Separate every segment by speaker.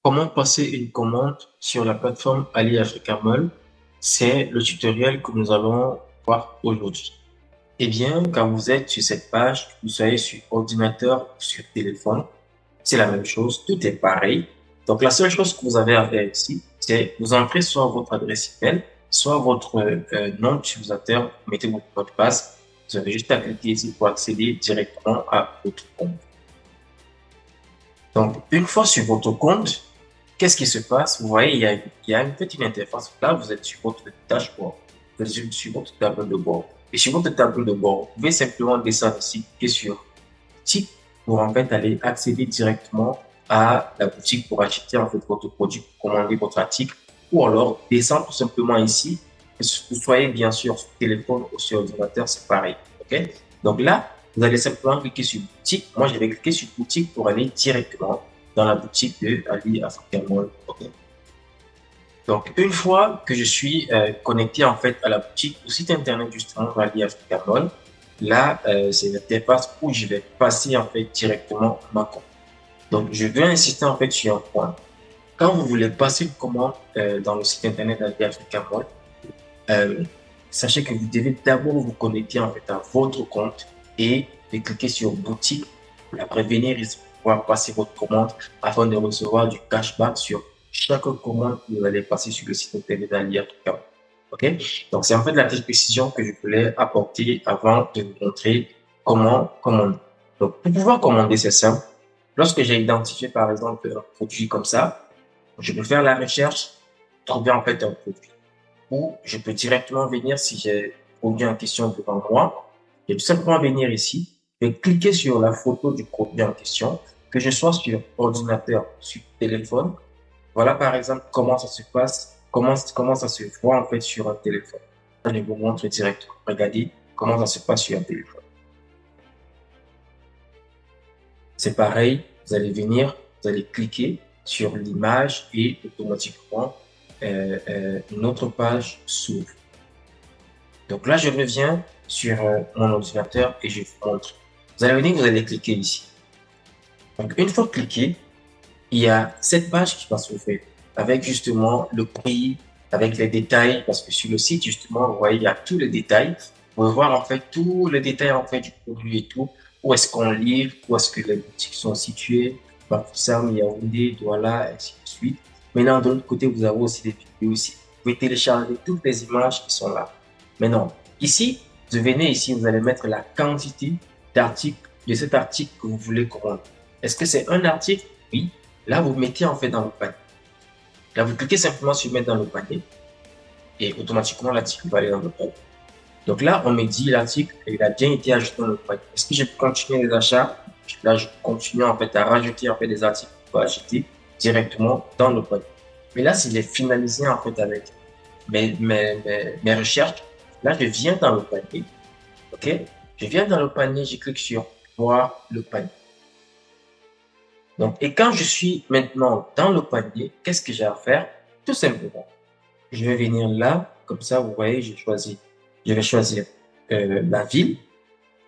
Speaker 1: Comment passer une commande sur la plateforme AliAfrica Mall? C'est le tutoriel que nous allons voir aujourd'hui. Eh bien, quand vous êtes sur cette page, que vous soyez sur ordinateur ou sur téléphone, c'est la même chose, tout est pareil. Donc, la seule chose que vous avez à faire ici, c'est vous entrez soit votre adresse email, soit votre nom d'utilisateur, vous mettez votre mot de passe. Vous avez juste à cliquer ici pour accéder directement à votre compte. Donc, une fois sur votre compte, qu'est-ce qui se passe? Vous voyez, il y a une petite interface. Là, vous êtes sur votre dashboard. Vous êtes sur votre tableau de bord. Et sur votre tableau de bord, vous pouvez simplement descendre ici, cliquer sur boutique pour en fait aller accéder directement à la boutique pour acheter en fait votre produit, pour commander votre article. Ou alors, descendre tout simplement ici. Que vous soyez bien sûr sur téléphone ou sur ordinateur, c'est pareil. OK? Donc là, vous allez simplement cliquer sur boutique. Moi, je vais cliquer sur boutique pour aller directement dans la boutique de Ali Africa Mall. Okay. Donc, une fois que je suis connecté en fait à la boutique, au site internet justement d'Ali Africa Mall, là, c'est l'interface où je vais passer en fait directement ma commande. Donc, je vais insister en fait sur un point. Quand vous voulez passer une commande dans le site internet d'Ali Africa Mall, euh, sachez que vous devez d'abord vous connecter en fait à votre compte et de cliquer sur boutique pour la prévenir et pouvoir passer votre commande afin de recevoir du cashback sur chaque commande que vous allez passer sur le site internet d'Ali-Africa. OK? Donc, c'est en fait la petite précision que je voulais apporter avant de vous montrer comment commander. Donc, pour pouvoir commander, c'est simple. Lorsque j'ai identifié, par exemple, un produit comme ça, je peux faire la recherche, trouver en fait un produit. Ou je peux directement venir, si j'ai le produit en question devant moi, je vais tout simplement venir ici et cliquer sur la photo du produit en question, que je sois sur ordinateur, sur téléphone. Voilà par exemple comment ça se passe, comment ça se voit en fait sur un téléphone. Je vous montre directement. Regardez comment ça se passe sur un téléphone. C'est pareil, vous allez venir, vous allez cliquer sur l'image et automatiquement une autre page s'ouvre. Donc là, je reviens sur mon ordinateur et je vous montre. Vous allez venir, vous allez cliquer ici. Donc une fois cliqué, il y a cette page qui va s'ouvrir avec justement le prix, avec les détails, parce que sur le site, justement, vous voyez, il y a tous les détails. Vous pouvez voir en fait tous les détails en fait du produit et tout. Où est-ce qu'on livre, où est-ce que les boutiques sont situées, Bafoussam, Yaoundé, Douala, ainsi de suite. Maintenant, de l'autre côté, vous avez aussi des vidéos aussi. Vous pouvez télécharger toutes les images qui sont là. Maintenant, ici, vous venez ici, vous allez mettre la quantité d'articles, de cet article que vous voulez commander. Est-ce que c'est un article? Oui. Là, vous mettez en fait dans le panier. Là, vous cliquez simplement sur mettre dans le panier et automatiquement l'article va aller dans le panier. Donc là, on me dit l'article, il a bien été ajouté dans le panier. Est-ce que je peux continuer les achats? Là, je continue en fait à rajouter en fait des articles pour acheter directement dans le panier. Mais là, s'il est finalisé en fait avec mes recherches, là, je viens dans le panier. OK? Je viens dans le panier, je clique sur voir le panier. Donc, et quand je suis maintenant dans le panier, qu'est-ce que j'ai à faire? Tout simplement, je vais venir là, comme ça, vous voyez, je vais choisir la ville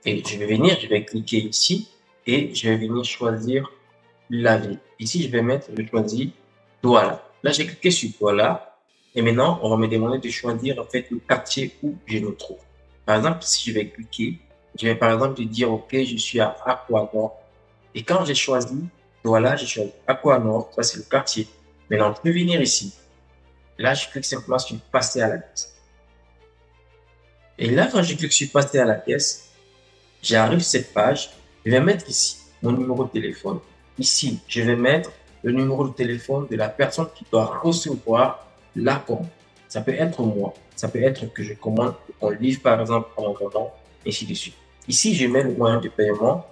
Speaker 1: et je vais venir, je vais cliquer ici et je vais venir choisir la ville. Ici, je vais choisir Douala. Là, j'ai cliqué sur Douala et maintenant, on va me demander de choisir en fait le quartier où je me trouve. Par exemple, si je vais cliquer, je vais par exemple dire, OK, je suis à Aquanor. Et quand j'ai choisi Douala, j'ai choisi Aquanor, ça c'est le quartier. Maintenant, je peux venir ici. Là, je clique simplement sur passer à la caisse. Et là, quand je clique sur passer à la caisse, j'arrive sur cette page. Je vais mettre ici mon numéro de téléphone. Ici, je vais mettre le numéro de téléphone de la personne qui doit recevoir la commande. Ça peut être moi. Ça peut être que je commande, qu'on livre par exemple en attendant, ainsi de suite. Ici, je mets le moyen de paiement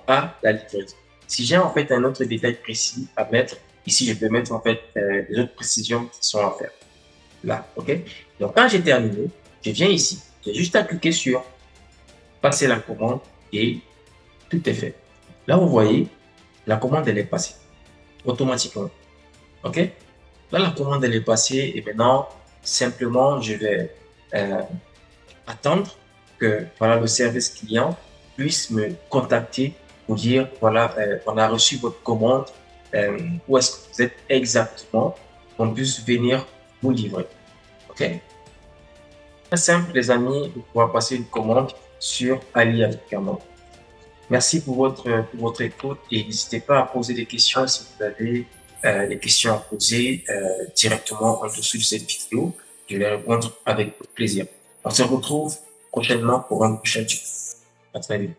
Speaker 1: à la livraison. Si j'ai en fait un autre détail précis à mettre, ici, je peux mettre en fait les autres précisions qui sont à faire. Là, OK? Donc, quand j'ai terminé, je viens ici. J'ai juste à cliquer sur passer la commande et tout est fait. Là, vous voyez, la commande, elle est passée automatiquement. OK? Là, la commande, elle est passée et maintenant, simplement, je vais attendre que voilà, le service client puisse me contacter pour dire, voilà, on a reçu votre commande où est-ce que vous êtes exactement, qu'on puisse venir vous livrer. OK? Très simple, les amis, vous pouvez passer une commande sur AliAfricain. Merci pour votre écoute et n'hésitez pas à poser des questions si vous avez des questions à poser directement en dessous de cette vidéo. Je vais répondre avec plaisir. On se retrouve prochainement pour un prochain tuto. À très vite.